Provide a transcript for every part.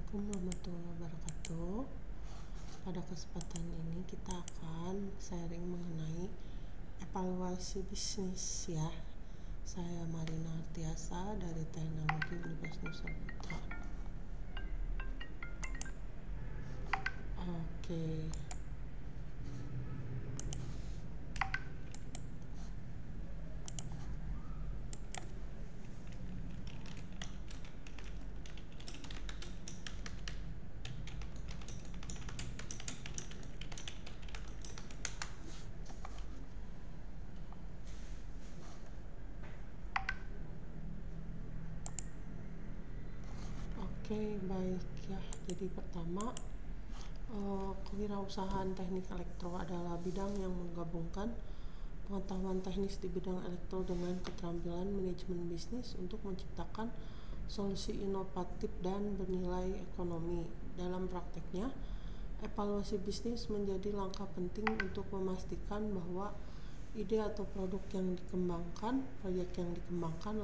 Assalamualaikum warahmatullahi wabarakatuh. Pada kesempatan ini kita akan sharing mengenai evaluasi bisnis ya. Saya Marina Artiasa dari Teknologi Universitas Nusa Putra. Oke. Oke, baik ya. Jadi pertama, kewirausahaan teknik elektro adalah bidang yang menggabungkan pengetahuan teknis di bidang elektro dengan keterampilan manajemen bisnis untuk menciptakan solusi inovatif dan bernilai ekonomi. Dalam prakteknya, evaluasi bisnis menjadi langkah penting untuk memastikan bahwa ide atau proyek yang dikembangkan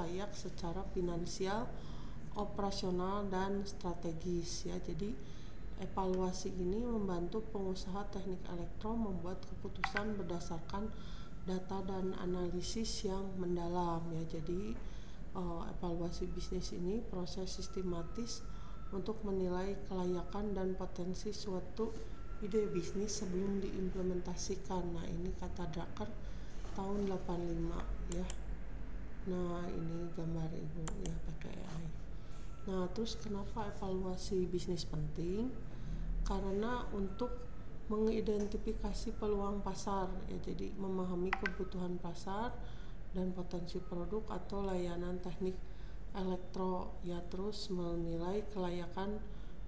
layak secara finansial, operasional, dan strategis ya. Jadi evaluasi ini membantu pengusaha teknik elektro membuat keputusan berdasarkan data dan analisis yang mendalam ya. Jadi evaluasi bisnis ini proses sistematis untuk menilai kelayakan dan potensi suatu ide bisnis sebelum diimplementasikan. Nah, ini kata Drucker tahun 85 ya. Nah, ini gambar ibu ya pakai AI. Nah, terus kenapa evaluasi bisnis penting? Karena untuk mengidentifikasi peluang pasar ya, jadi memahami kebutuhan pasar dan potensi produk atau layanan teknik elektro ya, terus menilai kelayakan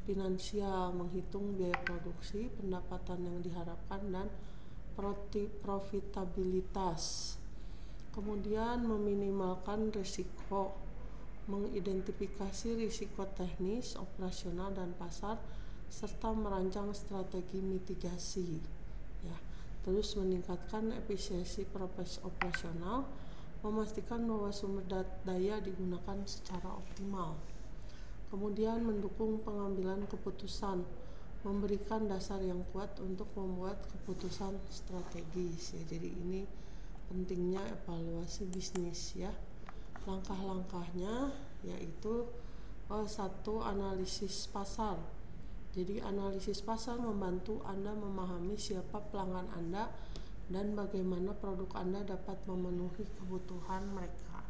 finansial, menghitung biaya produksi, pendapatan yang diharapkan, dan profitabilitas. Kemudian meminimalkan risiko, mengidentifikasi risiko teknis, operasional, dan pasar, serta merancang strategi mitigasi ya. Terus meningkatkan efisiensi operasional, memastikan bahwa sumber daya digunakan secara optimal. Kemudian mendukung pengambilan keputusan, memberikan dasar yang kuat untuk membuat keputusan strategis ya. Jadi ini pentingnya evaluasi bisnis ya. Langkah-langkahnya yaitu satu, analisis pasar. Jadi analisis pasar membantu Anda memahami siapa pelanggan Anda dan bagaimana produk Anda dapat memenuhi kebutuhan mereka.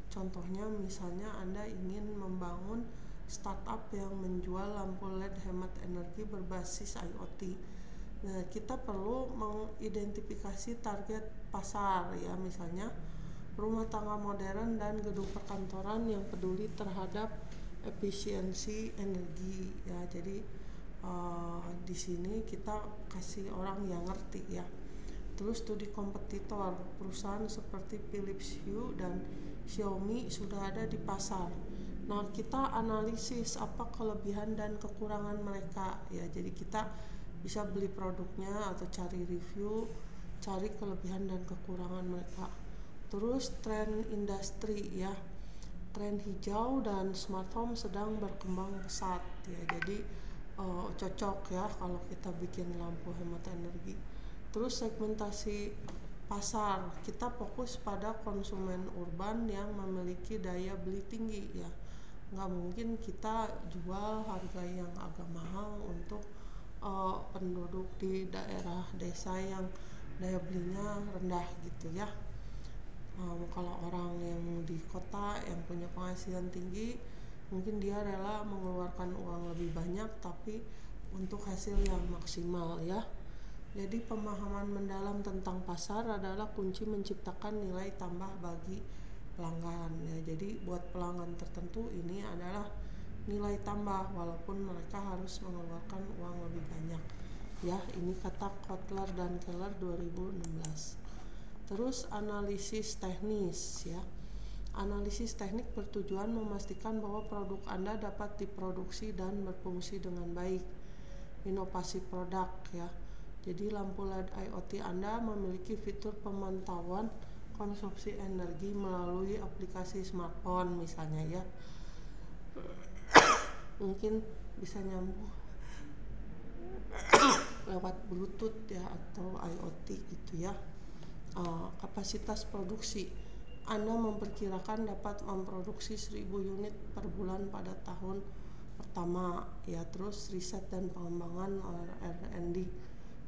Contohnya misalnya Anda ingin membangun startup yang menjual lampu LED hemat energi berbasis IoT. Nah, kita perlu mengidentifikasi target pasar ya, misalnya rumah tangga modern dan gedung perkantoran yang peduli terhadap efisiensi energi ya. Jadi di sini kita kasih orang yang ngerti ya. Terus studi kompetitor, perusahaan seperti Philips Hue dan Xiaomi sudah ada di pasar. Nah, kita analisis apa kelebihan dan kekurangan mereka ya. Jadi kita bisa beli produknya atau cari review, cari kelebihan dan kekurangan mereka. Terus tren industri ya, tren hijau dan smart home sedang berkembang pesat ya. Jadi cocok ya kalau kita bikin lampu hemat energi. Terus segmentasi pasar, kita fokus pada konsumen urban yang memiliki daya beli tinggi ya. Nggak mungkin kita jual harga yang agak mahal untuk penduduk di daerah desa yang daya belinya rendah gitu ya. Kalau orang yang di kota yang punya penghasilan tinggi, mungkin dia rela mengeluarkan uang lebih banyak tapi untuk hasil yang maksimal ya. Jadi pemahaman mendalam tentang pasar adalah kunci menciptakan nilai tambah bagi pelanggan ya. Jadi buat pelanggan tertentu ini adalah nilai tambah walaupun mereka harus mengeluarkan uang lebih banyak ya. Ini kata Kotler dan Keller 2016. Terus analisis teknis ya. Analisis teknik bertujuan memastikan bahwa produk Anda dapat diproduksi dan berfungsi dengan baik. Inovasi produk ya. Jadi lampu LED IoT Anda memiliki fitur pemantauan konsumsi energi melalui aplikasi smartphone misalnya ya. Mungkin bisa nyambung lewat Bluetooth ya atau IoT gitu ya. Kapasitas produksi, Anda memperkirakan dapat memproduksi 1000 unit per bulan pada tahun pertama ya. Terus riset dan pengembangan R&D,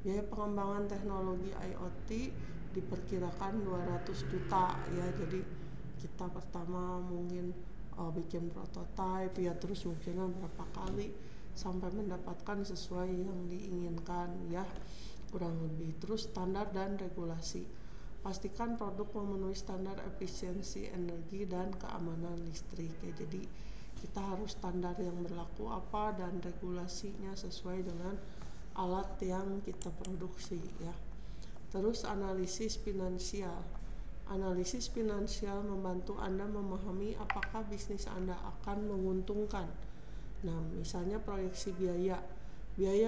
biaya pengembangan teknologi IoT diperkirakan 200 juta ya. Jadi kita pertama mungkin bikin prototipe ya, terus mungkin berapa kali sampai mendapatkan sesuai yang diinginkan ya, kurang lebih. Terus standar dan regulasi, pastikan produk memenuhi standar efisiensi energi dan keamanan listrik ya. Jadi kita harus standar yang berlaku apa dan regulasinya sesuai dengan alat yang kita produksi ya. Terus analisis finansial, analisis finansial membantu Anda memahami apakah bisnis Anda akan menguntungkan. Nah, misalnya proyeksi biaya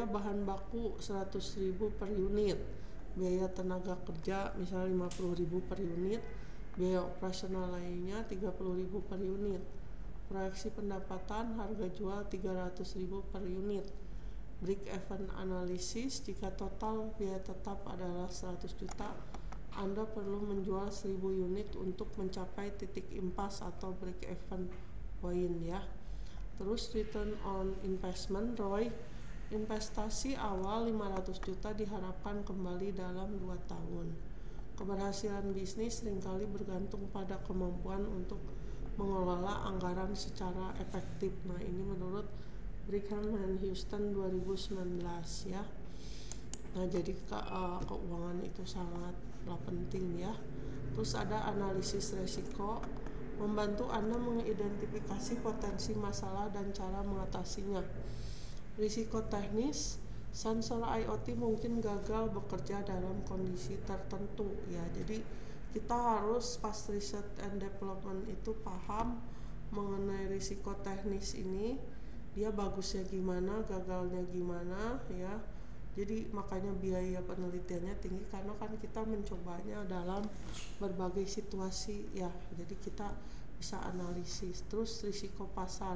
bahan baku 100.000 per unit, biaya tenaga kerja misalnya 50.000 per unit, biaya operasional lainnya 30.000 per unit, proyeksi pendapatan harga jual 300.000 per unit. Break even analysis, jika total biaya tetap adalah 100 juta, Anda perlu menjual 1000 unit untuk mencapai titik impas atau break even point ya. Terus return on investment ROI, investasi awal 500 juta diharapkan kembali dalam 2 tahun. Keberhasilan bisnis seringkali bergantung pada kemampuan untuk mengelola anggaran secara efektif. Nah, ini menurut Brigham and Houston 2019 ya. Nah, jadi keuangan itu sangatlah penting ya. Terus ada analisis resiko, membantu Anda mengidentifikasi potensi masalah dan cara mengatasinya. Risiko teknis, sensor IoT mungkin gagal bekerja dalam kondisi tertentu ya. Jadi kita harus pas research and development itu paham mengenai risiko teknis ini, dia bagusnya gimana, gagalnya gimana ya. Jadi makanya biaya penelitiannya tinggi karena kan kita mencobanya dalam berbagai situasi ya. Jadi kita bisa analisis. Terus risiko pasar,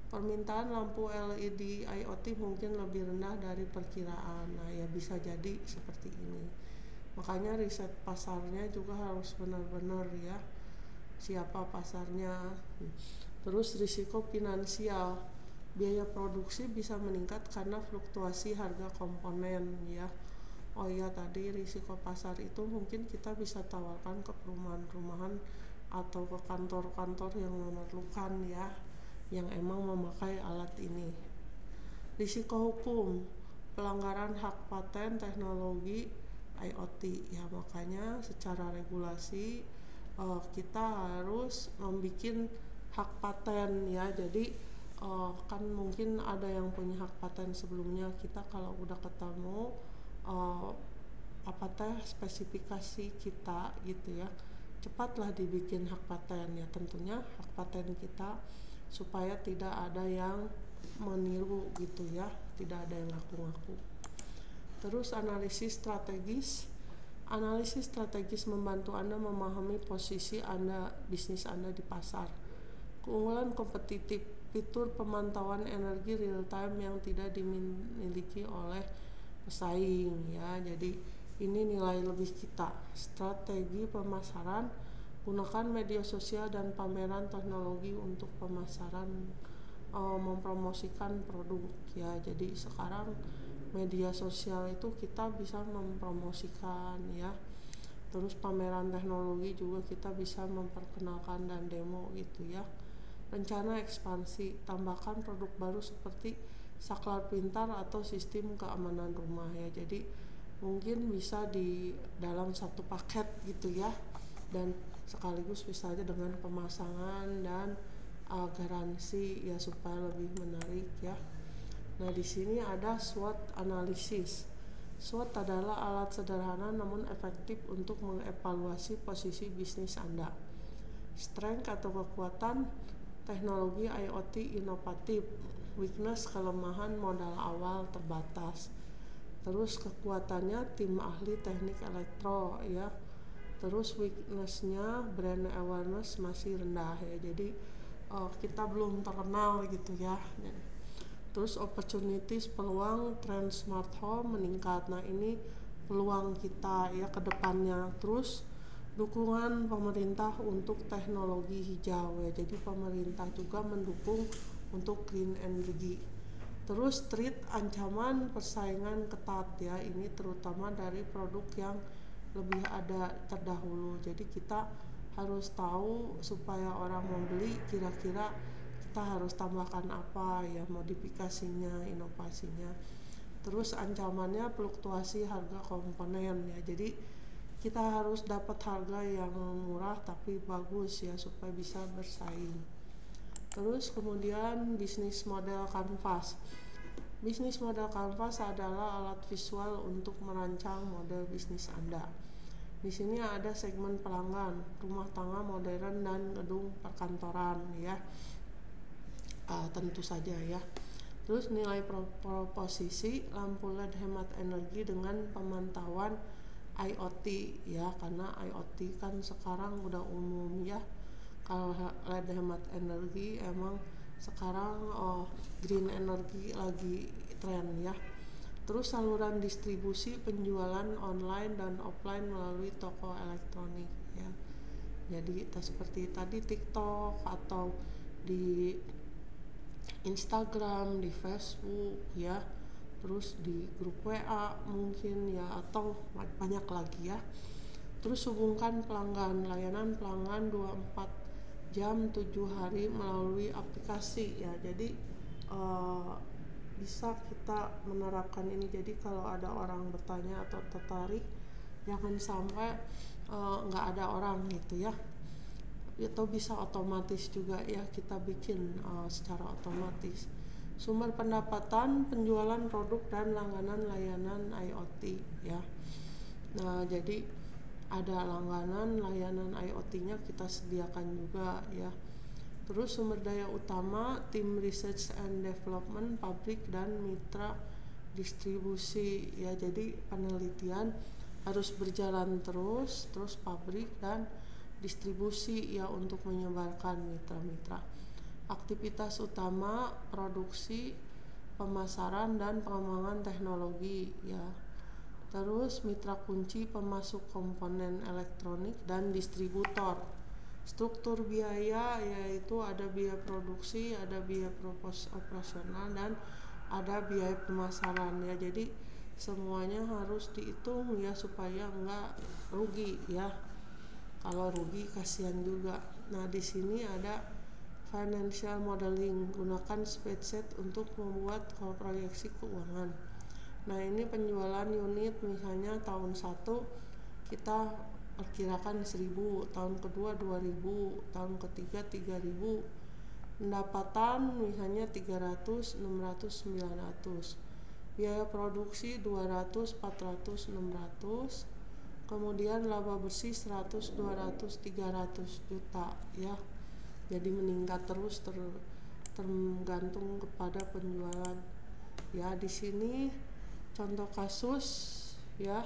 permintaan lampu LED IoT mungkin lebih rendah dari perkiraan. Nah ya, bisa jadi seperti ini. Makanya riset pasarnya juga harus benar-benar ya, siapa pasarnya. Terus risiko finansial, biaya produksi bisa meningkat karena fluktuasi harga komponen ya. Oh iya, tadi risiko pasar itu mungkin kita bisa tawarkan ke perumahan-perumahan atau ke kantor-kantor yang memerlukan ya, yang emang memakai alat ini. Risiko hukum, pelanggaran hak paten teknologi IoT ya. Makanya secara regulasi kita harus membuat hak paten ya. Jadi kan mungkin ada yang punya hak paten sebelumnya, kita kalau udah ketemu spesifikasi kita gitu ya, cepatlah dibikin hak paten ya. Tentunya hak paten kita supaya tidak ada yang meniru gitu ya, tidak ada yang ngaku-ngaku. Terus analisis strategis, membantu Anda memahami posisi Anda, bisnis Anda di pasar. Keunggulan kompetitif, fitur pemantauan energi real time yang tidak dimiliki oleh pesaing ya. Jadi ini nilai lebih kita. Strategi pemasaran, gunakan media sosial dan pameran teknologi untuk pemasaran, mempromosikan produk ya. Jadi sekarang media sosial itu kita bisa mempromosikan ya. Terus pameran teknologi juga kita bisa memperkenalkan dan demo gitu ya. Rencana ekspansi, tambahkan produk baru seperti saklar pintar atau sistem keamanan rumah ya. Jadi mungkin bisa di dalam satu paket gitu ya, dan sekaligus bisa aja dengan pemasangan dan garansi ya, supaya lebih menarik ya. Nah, di sini ada SWOT analisis. SWOT adalah alat sederhana namun efektif untuk mengevaluasi posisi bisnis Anda. Strength atau kekuatan, teknologi IoT inovatif. Weakness, kelemahan, modal awal terbatas. Terus kekuatannya tim ahli teknik elektro ya. Terus weaknessnya brand awareness masih rendah ya. Jadi kita belum terkenal gitu ya. Terus opportunities, peluang tren smart home meningkat. Nah ini peluang kita ya ke depannya. Terus dukungan pemerintah untuk teknologi hijau ya. Jadi pemerintah juga mendukung untuk green energy. Terus threat, ancaman persaingan ketat ya. Ini terutama dari produk yang lebih ada terdahulu. Jadi kita harus tahu supaya orang membeli, kira-kira kita harus tambahkan apa ya, modifikasinya, inovasinya. Terus ancamannya fluktuasi harga komponen ya. Jadi kita harus dapat harga yang murah tapi bagus ya supaya bisa bersaing. Terus kemudian bisnis model kanvas. Bisnis model kanvas adalah alat visual untuk merancang model bisnis Anda. Di sini ada segmen pelanggan, rumah tangga modern dan gedung perkantoran ya. Tentu saja ya. Terus nilai proposisi, lampu LED hemat energi dengan pemantauan IoT ya, karena IoT kan sekarang udah umum ya. Kalau LED hemat energi emang sekarang green energy lagi tren ya. Terus saluran distribusi, penjualan online dan offline melalui toko elektronik ya. Jadi seperti tadi TikTok atau di Instagram, di Facebook ya. Terus di grup WA mungkin ya, atau banyak lagi ya. Terus hubungkan pelanggan, layanan pelanggan 24 jam 7 hari melalui aplikasi ya. Jadi bisa kita menerapkan ini. Jadi kalau ada orang bertanya atau tertarik, jangan sampai nggak ada orang gitu ya. Atau bisa otomatis juga ya, kita bikin secara otomatis. Sumber pendapatan, penjualan produk dan langganan layanan IoT ya. Nah jadi ada langganan layanan IoT-nya kita sediakan juga ya. Terus sumber daya utama, tim research and development, pabrik dan mitra distribusi ya. Jadi penelitian harus berjalan terus pabrik dan distribusi ya untuk menyebarkan mitra-mitra. Aktivitas utama, produksi, pemasaran dan pengembangan teknologi ya. Terus mitra kunci, pemasok komponen elektronik dan distributor. Struktur biaya yaitu ada biaya produksi, ada biaya operasional dan ada biaya pemasaran ya. Jadi semuanya harus dihitung ya supaya enggak rugi ya. Kalau rugi kasihan juga. Nah, di sini ada financial modeling, gunakan spreadsheet untuk membuat proyeksi keuangan. Nah, ini penjualan unit misalnya tahun 1 kita perkirakan 1000, tahun kedua 2000, tahun ketiga 3000. Pendapatan misalnya 300, 600, 900. Biaya produksi 200, 400, 600. Kemudian laba bersih 100, 200, 300 juta ya. Jadi meningkat terus tergantung kepada penjualan. Ya, di sini contoh kasus ya.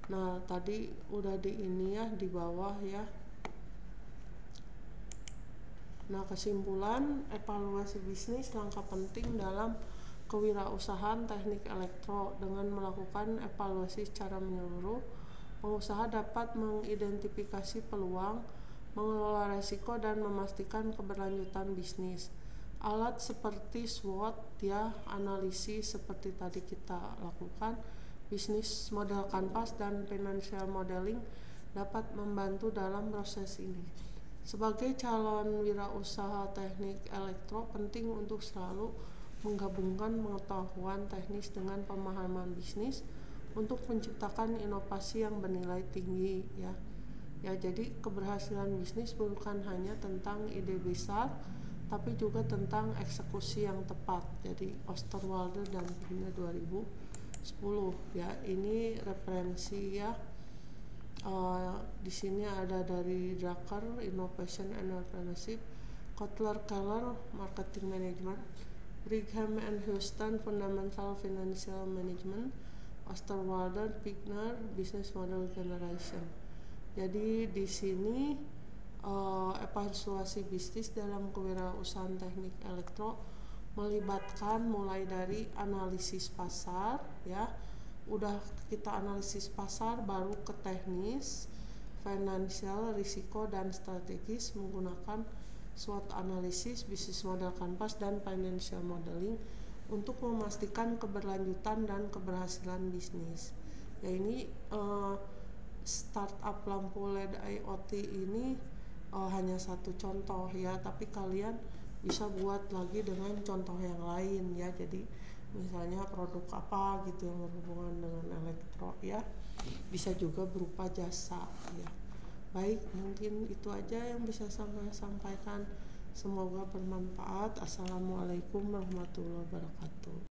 Nah, tadi udah di ini ya, di bawah ya. Nah, kesimpulan, evaluasi bisnis langkah penting dalam kewirausahaan teknik elektro. Dengan melakukan evaluasi secara menyeluruh, pengusaha dapat mengidentifikasi peluang, mengelola risiko dan memastikan keberlanjutan bisnis. Alat seperti SWOT ya, analisis seperti tadi kita lakukan, bisnis model kanvas dan financial modeling dapat membantu dalam proses ini. Sebagai calon wirausaha teknik elektro, penting untuk selalu menggabungkan pengetahuan teknis dengan pemahaman bisnis untuk menciptakan inovasi yang bernilai tinggi ya. Ya, jadi keberhasilan bisnis bukan hanya tentang ide besar, tapi juga tentang eksekusi yang tepat. Jadi Osterwalder dan Pina 2010 ya. Ini referensi ya. Di sini ada dari Drucker, Innovation and Entrepreneurship, Kotler Keller, Marketing Management, Brigham and Houston, Fundamental Financial Management, Osterwalder, Pigner, Business Model Generation. Jadi di sini evaluasi bisnis dalam kewirausahaan teknik elektro melibatkan mulai dari analisis pasar ya. Udah kita analisis pasar, baru ke teknis, financial, risiko dan strategis menggunakan SWOT analisis, business model canvas dan financial modeling untuk memastikan keberlanjutan dan keberhasilan bisnis. Ya ini startup lampu LED IoT ini hanya satu contoh ya, tapi kalian bisa buat lagi dengan contoh yang lain ya. Jadi misalnya produk apa gitu yang berhubungan dengan elektro ya, bisa juga berupa jasa ya. Baik, mungkin itu aja yang bisa saya sampaikan. Semoga bermanfaat. Assalamualaikum warahmatullahi wabarakatuh.